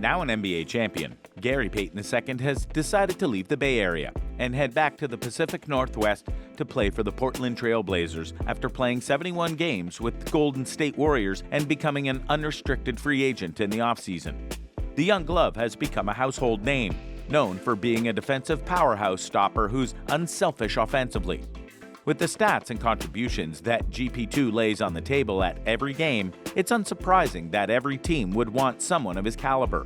Now an NBA champion, Gary Payton II has decided to leave the Bay Area and head back to the Pacific Northwest to play for the Portland Trail Blazers after playing 71 games with the Golden State Warriors and becoming an unrestricted free agent in the offseason. The young glove has become a household name, known for being a defensive powerhouse stopper who's unselfish offensively. With the stats and contributions that GP2 lays on the table at every game, it's unsurprising that every team would want someone of his caliber.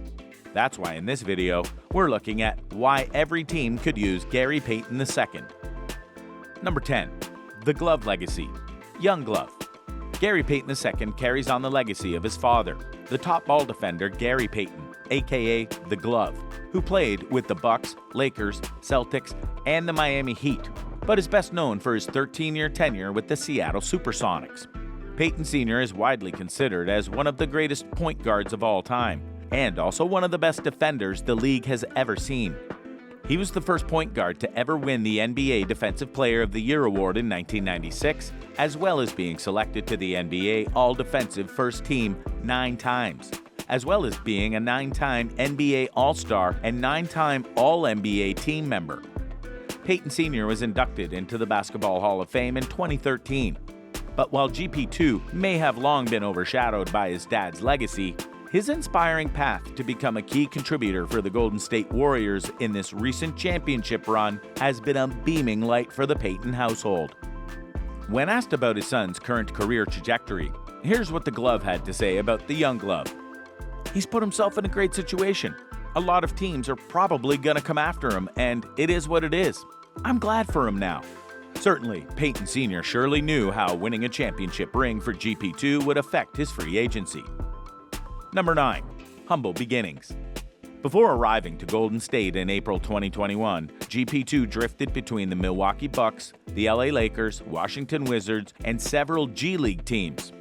That's why in this video, we're looking at why every team could use Gary Payton II. Number 10. The Glove Legacy. Young Glove. Gary Payton II carries on the legacy of his father, the top ball defender Gary Payton, aka The Glove, who played with the Bucks, Lakers, Celtics, and the Miami Heat, but is best known for his 13-year tenure with the Seattle Supersonics. Payton Sr. is widely considered as one of the greatest point guards of all time, and also one of the best defenders the league has ever seen. He was the first point guard to ever win the NBA Defensive Player of the Year award in 1996, as well as being selected to the NBA All-Defensive First Team 9 times, as well as being a 9-time NBA All-Star and 9-time All-NBA team member. Payton Sr. was inducted into the Basketball Hall of Fame in 2013. But while GP2 may have long been overshadowed by his dad's legacy, his inspiring path to become a key contributor for the Golden State Warriors in this recent championship run has been a beaming light for the Payton household. When asked about his son's current career trajectory, here's what the glove had to say about the young glove. He's put himself in a great situation. A lot of teams are probably going to come after him, and it is what it is. I'm glad for him now. Certainly, Payton Sr. surely knew how winning a championship ring for GP2 would affect his free agency. Number 9. Humble Beginnings. Before arriving to Golden State in April 2021, GP2 drifted between the Milwaukee Bucks, the LA Lakers, Washington Wizards, and several G League teams.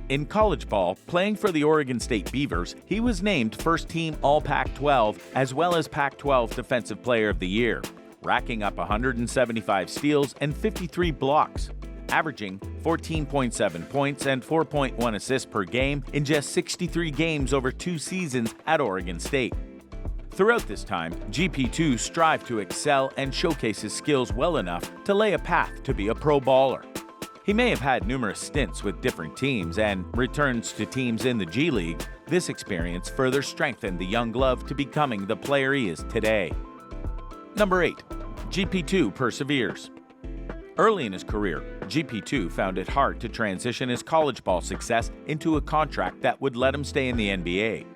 In college ball, playing for the Oregon State Beavers, he was named first-team All-Pac-12 as well as Pac-12 Defensive Player of the Year, racking up 175 steals and 53 blocks, averaging 14.7 points and 4.1 assists per game in just 63 games over 2 seasons at Oregon State. Throughout this time, GP2 strived to excel and showcase his skills well enough to lay a path to be a pro baller. He may have had numerous stints with different teams and returns to teams in the G League. This experience further strengthened the young glove to becoming the player he is today. Number 8. GP2 perseveres. Early in his career, GP2 found it hard to transition his college ball success into a contract that would let him stay in the NBA.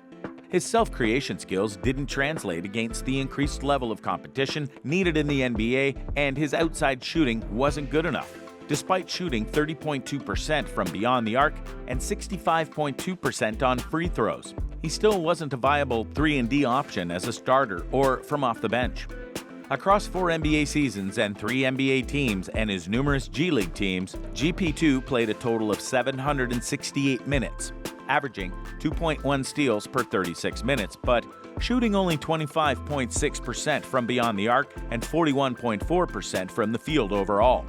His self-creation skills didn't translate against the increased level of competition needed in the NBA, and his outside shooting wasn't good enough. Despite shooting 30.2% from beyond the arc and 65.2% on free throws, he still wasn't a viable 3-and-D option as a starter or from off the bench. Across 4 NBA seasons and 3 NBA teams and his numerous G League teams, GP2 played a total of 768 minutes, averaging 2.1 steals per 36 minutes, but shooting only 25.6% from beyond the arc and 41.4% from the field overall.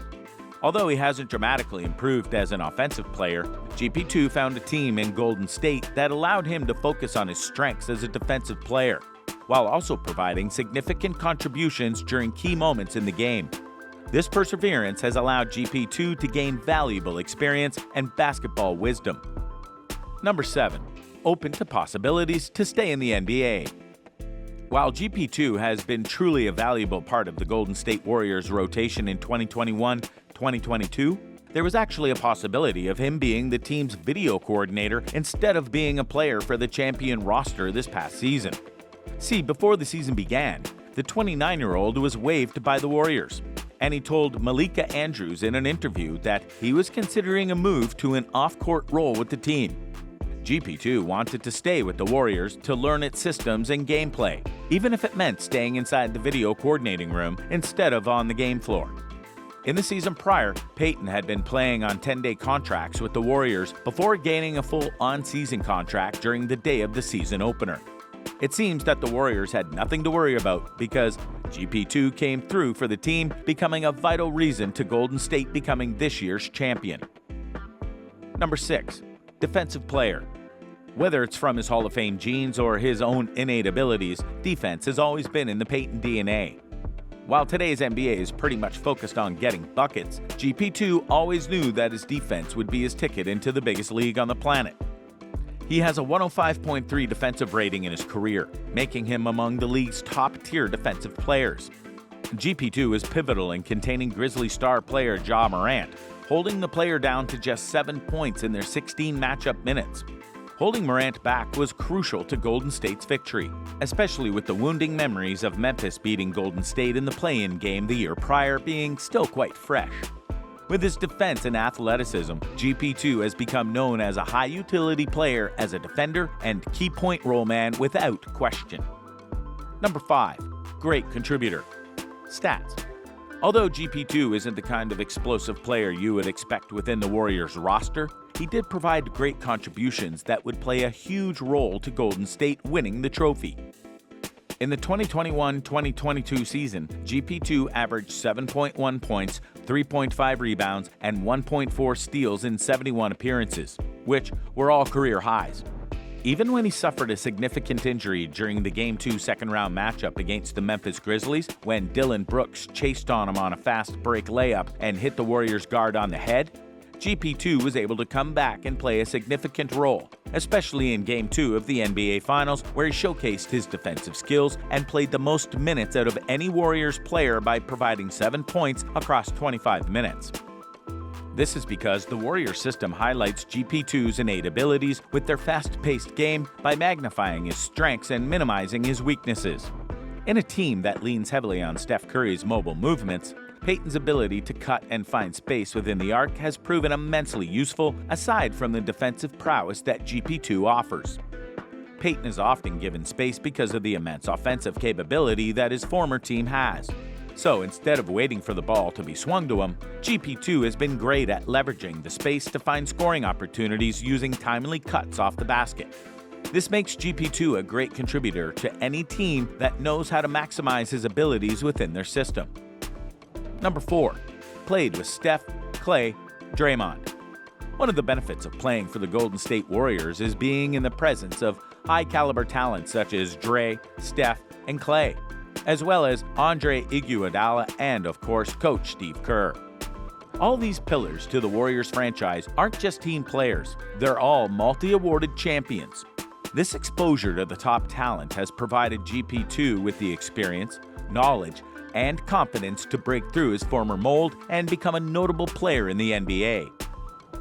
Although he hasn't dramatically improved as an offensive player, GP2 found a team in Golden State that allowed him to focus on his strengths as a defensive player, while also providing significant contributions during key moments in the game. This perseverance has allowed GP2 to gain valuable experience and basketball wisdom. Number 7. Open to possibilities to stay in the NBA. While GP2 has been truly a valuable part of the Golden State Warriors rotation in 2021-2022, there was actually a possibility of him being the team's video coordinator instead of being a player for the champion roster this past season. See, before the season began, the 29-year-old was waived by the Warriors, and he told Malika Andrews in an interview that he was considering a move to an off-court role with the team. GP2 wanted to stay with the Warriors to learn its systems and gameplay, even if it meant staying inside the video coordinating room instead of on the game floor. In the season prior, Payton had been playing on 10-day contracts with the Warriors before gaining a full on-season contract during the day of the season opener. It seems that the Warriors had nothing to worry about because GP2 came through for the team, becoming a vital reason to Golden State becoming this year's champion. Number 6. Defensive player. Whether it's from his Hall of Fame genes or his own innate abilities, defense has always been in the Payton DNA. While today's NBA is pretty much focused on getting buckets, GP2 always knew that his defense would be his ticket into the biggest league on the planet. He has a 105.3 defensive rating in his career, making him among the league's top-tier defensive players. GP2 is pivotal in containing Grizzly star player Ja Morant, holding the player down to just 7 points in their 16 matchup minutes. Holding Morant back was crucial to Golden State's victory, especially with the wounding memories of Memphis beating Golden State in the play-in game the year prior being still quite fresh. With his defense and athleticism, GP2 has become known as a high-utility player as a defender and key point role man without question. Number 5. Great contributor. Stats. Although GP2 isn't the kind of explosive player you would expect within the Warriors roster, he did provide great contributions that would play a huge role to Golden State winning the trophy. In the 2021-2022 season, GP2 averaged 7.1 points, 3.5 rebounds, and 1.4 steals in 71 appearances, which were all career highs. Even when he suffered a significant injury during the Game 2 second-round matchup against the Memphis Grizzlies, when Dylan Brooks chased on him on a fast break layup and hit the Warriors guard on the head, GP2 was able to come back and play a significant role, especially in Game 2 of the NBA Finals, where he showcased his defensive skills and played the most minutes out of any Warriors player by providing 7 points across 25 minutes. This is because the Warrior system highlights GP2's innate abilities with their fast-paced game by magnifying his strengths and minimizing his weaknesses. In a team that leans heavily on Steph Curry's mobile movements, Payton's ability to cut and find space within the arc has proven immensely useful aside from the defensive prowess that GP2 offers. Payton is often given space because of the immense offensive capability that his former team has. So instead of waiting for the ball to be swung to him, GP2 has been great at leveraging the space to find scoring opportunities using timely cuts off the basket. This makes GP2 a great contributor to any team that knows how to maximize his abilities within their system. Number 4. Played with Steph, KLAY, DRAYMOND. One of the benefits of playing for the Golden State Warriors is being in the presence of high-caliber talent such as Dre, Steph, and KLAY, as well as Andre Iguodala and, of course, Coach Steve Kerr. All these pillars to the Warriors franchise aren't just team players, they're all multi-awarded champions. This exposure to the top talent has provided GP2 with the experience, knowledge, and confidence to break through his former mold and become a notable player in the NBA.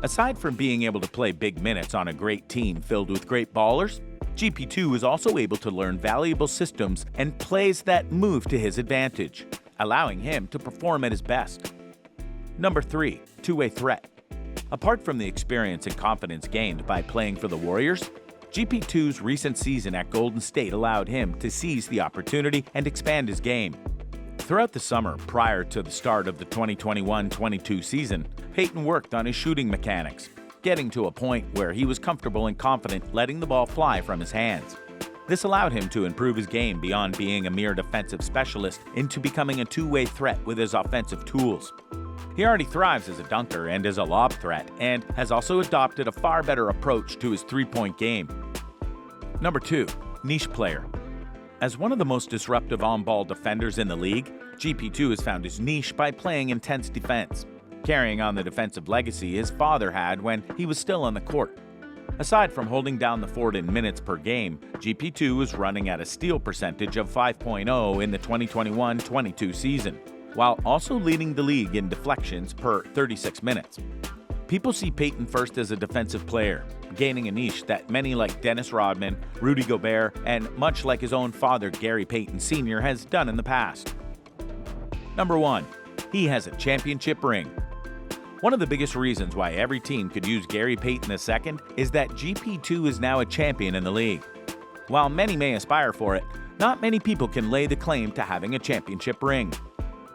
Aside from being able to play big minutes on a great team filled with great ballers, GP2 is also able to learn valuable systems and plays that move to his advantage, allowing him to perform at his best. Number 3. Two-way threat. Apart from the experience and confidence gained by playing for the Warriors, GP2's recent season at Golden State allowed him to seize the opportunity and expand his game. Throughout the summer prior to the start of the 2021-22 season, Payton worked on his shooting mechanics, getting to a point where he was comfortable and confident letting the ball fly from his hands. This allowed him to improve his game beyond being a mere defensive specialist into becoming a two-way threat with his offensive tools. He already thrives as a dunker and as a lob threat, and has also adopted a far better approach to his three-point game. Number 2. Niche player. As one of the most disruptive on-ball defenders in the league, GP2 has found his niche by playing intense defense, carrying on the defensive legacy his father had when he was still on the court. Aside from holding down the fort in minutes per game, GP2 was running at a steal percentage of 5.0 in the 2021-22 season, while also leading the league in deflections per 36 minutes. People see Payton first as a defensive player, gaining a niche that many like Dennis Rodman, Rudy Gobert, and much like his own father Gary Payton Sr. has done in the past. Number 1. He has a championship ring. One of the biggest reasons why every team could use Gary Payton II is that GP2 is now a champion in the league. While many may aspire for it, not many people can lay the claim to having a championship ring.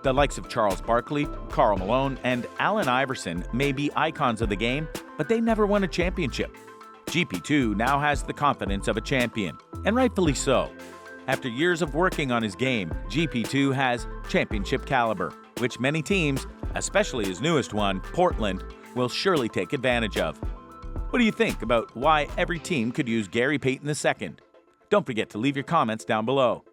The likes of Charles Barkley, Karl Malone, and Allen Iverson may be icons of the game, but they never won a championship. GP2 now has the confidence of a champion, and rightfully so. After years of working on his game, GP2 has championship caliber, which many teams, especially his newest one, Portland, will surely take advantage of. What do you think about why every team could use Gary Payton II? Don't forget to leave your comments down below.